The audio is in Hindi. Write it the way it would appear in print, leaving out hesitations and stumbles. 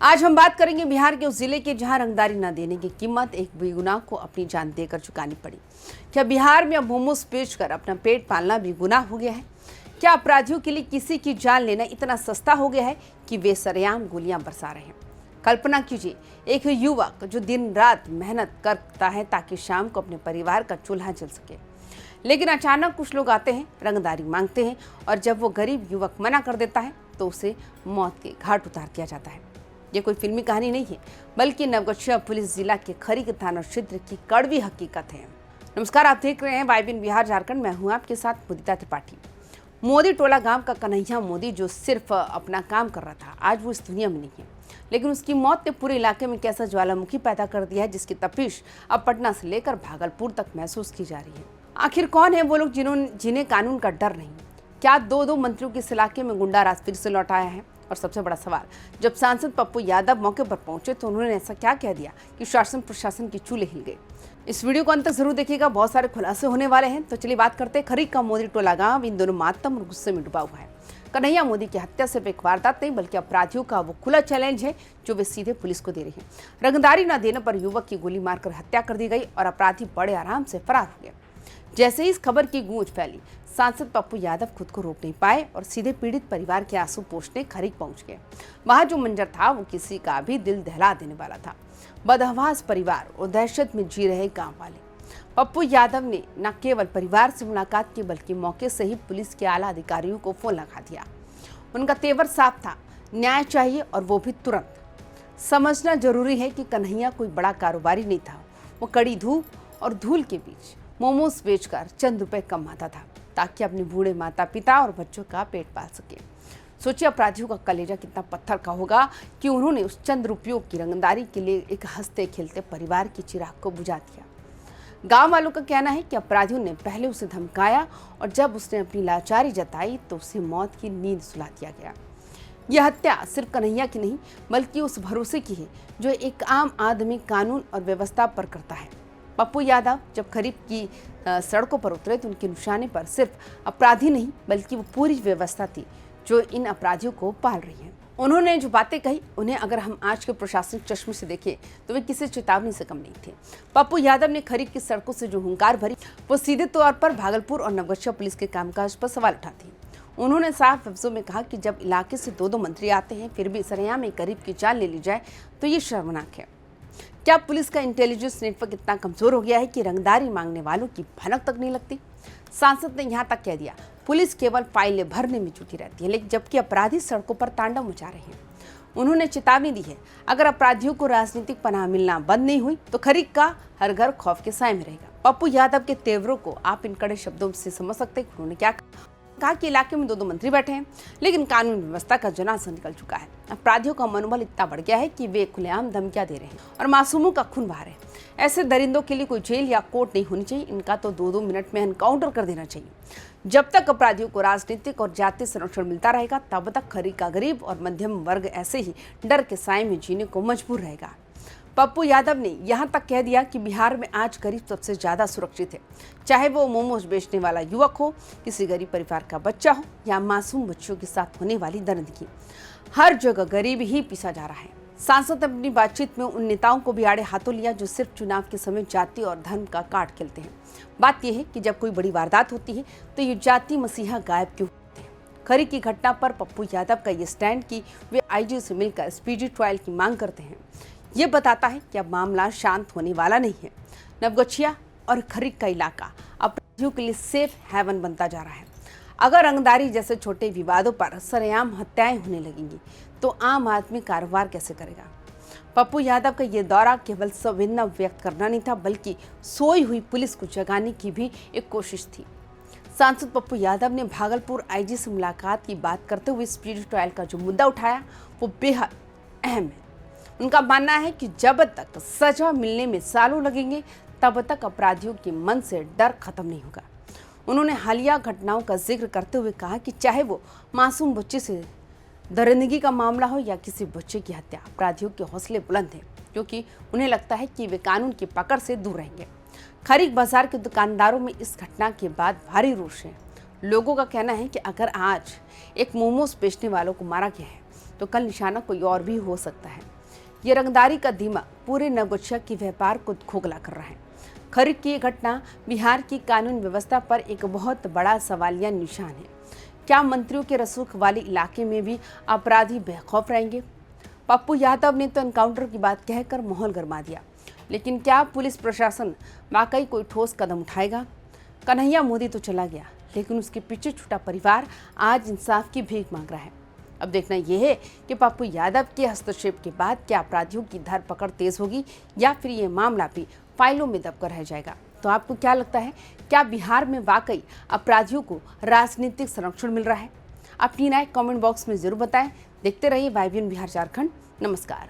आज हम बात करेंगे बिहार के उस जिले की जहां रंगदारी न देने की कीमत एक बेगुनाह को अपनी जान देकर चुकानी पड़ी। क्या बिहार में अब मोमोज बेचकर अपना पेट पालना भी गुनाह हो गया है? क्या अपराधियों के लिए किसी की जान लेना इतना सस्ता हो गया है कि वे सरेआम गोलियां बरसा रहे हैं? कल्पना कीजिए, एक युवक जो दिन रात मेहनत करता है ताकि शाम को अपने परिवार का चूल्हा जल सके, लेकिन अचानक कुछ लोग आते हैं, रंगदारी मांगते हैं और जब वो गरीब युवक मना कर देता है तो उसे मौत के घाट उतार दिया जाता है। ये कोई फिल्मी कहानी नहीं है, बल्कि नवगछिया पुलिस जिला के खरीक थाना क्षेत्र की कड़वी हकीकत है। नमस्कार, आप देख रहे हैं वाइबिन बिहार झारखंड। मैं हूं आपके साथ मुदिता त्रिपाठी। मोदी टोला गांव का कन्हैया मोदी जो सिर्फ अपना काम कर रहा था, आज वो इस दुनिया में नहीं है, लेकिन उसकी मौत ने पूरे इलाके में कैसा ज्वालामुखी पैदा कर दिया है, जिसकी तपिश अब पटना से लेकर भागलपुर तक महसूस की जा रही है। आखिर कौन है वो लोग जिन्हें कानून का डर नहीं? क्या दो मंत्रियों के इस इलाके में गुंडा राज फिर से लौट आया है? और सबसे बड़ा सवाल, जब सांसद पप्पू यादव मौके पर पहुंचे तो उन्होंने ऐसा क्या कह दिया कि शासन प्रशासन की चूल्हे हिल गए? इस वीडियो को अंत तक जरूर देखिएगा, बहुत सारे खुलासे होने वाले हैं। तो चलिए बात करते हैं खरीक का मोदी टोला गांव इन दोनों मातम और गुस्से में डूबा हुआ है। कन्हैया मोदी की हत्या सिर्फ एक वारदात नहीं, बल्कि अपराधियों का वो खुला चैलेंज है जो वे सीधे पुलिस को दे रहे हैं। रंगदारी न देने पर युवक की गोली मारकर हत्या कर दी गई और अपराधी बड़े आराम से फरार हो गए। जैसे ही इस खबर की गूंज फैली, सांसद पप्पू यादव खुद को रोक नहीं पाए और सीधे पीड़ित परिवार के आंसू पोंछने खरीक पहुंच गए। वहां जो मंजर था वो किसी का भी दिल दहला देने वाला था। बदहवास परिवार और दहशत में जी रहे गांव वाले। पप्पू यादव ने न केवल परिवार से मुलाकात की, बल्कि मौके से ही पुलिस के आला अधिकारियों को फोन लगा दिया। उनका तेवर साफ था, न्याय चाहिए और वो भी तुरंत। समझना जरूरी है कि कन्हैया कोई बड़ा कारोबारी नहीं था। वो कड़ी धूप और धूल के बीच मोमोज बेचकर चंद रुपए कमाता था ताकि अपने बूढ़े माता पिता और बच्चों का पेट पाल सके। सोचिए अपराधियों का कलेजा कितना पत्थर का होगा कि उन्होंने उस चंद रुपयों की रंगदारी के लिए एक हंसते खेलते परिवार की चिराग को बुझा दिया। गांव वालों का कहना है कि अपराधियों ने पहले उसे धमकाया और जब उसने अपनी लाचारी जताई तो उसे मौत की नींद सुला दिया गया। यह हत्या सिर्फ कन्हैया की नहीं, बल्कि उस भरोसे की है जो एक आम आदमी कानून और व्यवस्था पर करता है। पप्पू यादव जब खरीफ की सड़कों पर उतरे तो उनके निशाने पर सिर्फ अपराधी नहीं, बल्कि वो पूरी व्यवस्था थी जो इन अपराधियों को पाल रही है। उन्होंने जो बातें कही, उन्हें अगर हम आज के प्रशासनिक चश्मे से देखें तो वे किसी चेतावनी से कम नहीं थे। पप्पू यादव ने खरीफ की सड़कों से जो हुंकार भरी, वो सीधे तौर पर भागलपुर और नवगछिया पुलिस के कामकाज पर सवाल उठाती। उन्होंने साफ लफ्जों में कहा कि जब इलाके से दो मंत्री आते हैं, फिर भी सरेआम में गरीब की जान ले ली जाए तो ये शर्मनाक है। क्या पुलिस का इंटेलिजेंस नेटवर्क इतना कमजोर हो गया है कि रंगदारी मांगने वालों की भनक तक नहीं लगती? सांसद ने यहाँ तक कह दिया, पुलिस केवल फाइलें भरने में जुटी रहती है, लेकिन जबकि अपराधी सड़कों पर तांडव मचा रहे हैं। उन्होंने चेतावनी दी है, अगर अपराधियों को राजनीतिक पनाह मिलना बंद नहीं हुई तो खरीक का हर घर खौफ के साए में रहेगा। पप्पू यादव के तेवरों को आप इन कड़े शब्दों से समझ सकते हैं। उन्होंने क्या कहा कि इलाके में दो मंत्री बैठे हैं, लेकिन कानून व्यवस्था का जनाजा निकल चुका है। अपराधियों का मनोबल इतना बढ़ गया है कि वे खुलेआम धमकियां दे रहे हैं और मासूमों का खून बहा रहे हैं। ऐसे दरिंदों के लिए कोई जेल या कोर्ट नहीं होनी चाहिए, इनका तो 2 मिनट में एनकाउंटर कर देना चाहिए। जब तक अपराधियों को राजनीतिक और जातीय संरक्षण मिलता रहेगा, तब तक खरीक का गरीब और मध्यम वर्ग ऐसे ही डर के साए में जीने को मजबूर रहेगा। पप्पू यादव ने यहाँ तक कह दिया कि बिहार में आज गरीब सबसे ज्यादा सुरक्षित है, चाहे वो मोमोज बेचने वाला युवक हो, किसी गरीब परिवार का बच्चा हो या मासूम बच्चों के साथ होने वाली दरिंदगी। हर जगह गरीब ही पीसा जा रहा है। सांसद ने अपनी बातचीत में उन नेताओं को भी आड़े हाथों लिया जो सिर्फ चुनाव के समय जाति और धर्म का कार्ड खेलते हैं। बात यह है कि जब कोई बड़ी वारदात होती है तो ये जाति मसीहा गायब क्यों होते हैं? खरीक की घटना पर पप्पू यादव का ये स्टैंड कि वे आईजी से मिलकर स्पीडी ट्रायल की मांग करते हैं, ये बताता है कि अब मामला शांत होने वाला नहीं है। नवगछिया और खरीक का इलाका अपराधियों के लिए सेफ हेवन बनता जा रहा है। अगर रंगदारी जैसे छोटे विवादों पर सरेआम हत्याएं होने लगेंगी तो आम आदमी कारोबार कैसे करेगा? पप्पू यादव का ये दौरा केवल संवेदना व्यक्त करना नहीं था, बल्कि सोई हुई पुलिस को जगाने की भी एक कोशिश थी। सांसद पप्पू यादव ने भागलपुर आईजी से मुलाकात की बात करते हुए स्पीड ट्रायल का जो मुद्दा उठाया वो बेहद अहम है। उनका मानना है कि जब तक सजा मिलने में सालों लगेंगे, तब तक अपराधियों के मन से डर खत्म नहीं होगा। उन्होंने हालिया घटनाओं का जिक्र करते हुए कहा कि चाहे वो मासूम बच्चे से दरिंदगी का मामला हो या किसी बच्चे की हत्या, अपराधियों के हौसले बुलंद हैं, क्योंकि उन्हें लगता है कि वे कानून की पकड़ से दूर रहेंगे। खरीक बाजार के दुकानदारों में इस घटना के बाद भारी रोष है। लोगों का कहना है कि अगर आज एक मोमोज बेचने वालों को मारा गया है तो कल निशाना कोई और भी हो सकता है। ये रंगदारी का दिमाग पूरे नवगछिया की व्यापार को खोखला कर रहा है। खरीद की ये घटना बिहार की कानून व्यवस्था पर एक बहुत बड़ा सवालिया निशान है। क्या मंत्रियों के रसूख वाले इलाके में भी अपराधी बेखौफ रहेंगे? पप्पू यादव ने तो एनकाउंटर की बात कहकर माहौल गरमा दिया, लेकिन क्या पुलिस प्रशासन वाकई कोई ठोस कदम उठाएगा? कन्हैया मोदी तो चला गया, लेकिन उसके पीछे छूटा परिवार आज इंसाफ की भीख मांग रहा है। अब देखना यह है कि पप्पू यादव के हस्तक्षेप के बाद क्या अपराधियों की धरपकड़ तेज होगी या फिर ये मामला भी फाइलों में दबकर रह जाएगा। तो आपको क्या लगता है, क्या बिहार में वाकई अपराधियों को राजनीतिक संरक्षण मिल रहा है? अपनी राय कमेंट बॉक्स में जरूर बताएं। देखते रहिए YBN बिहार झारखंड। नमस्कार।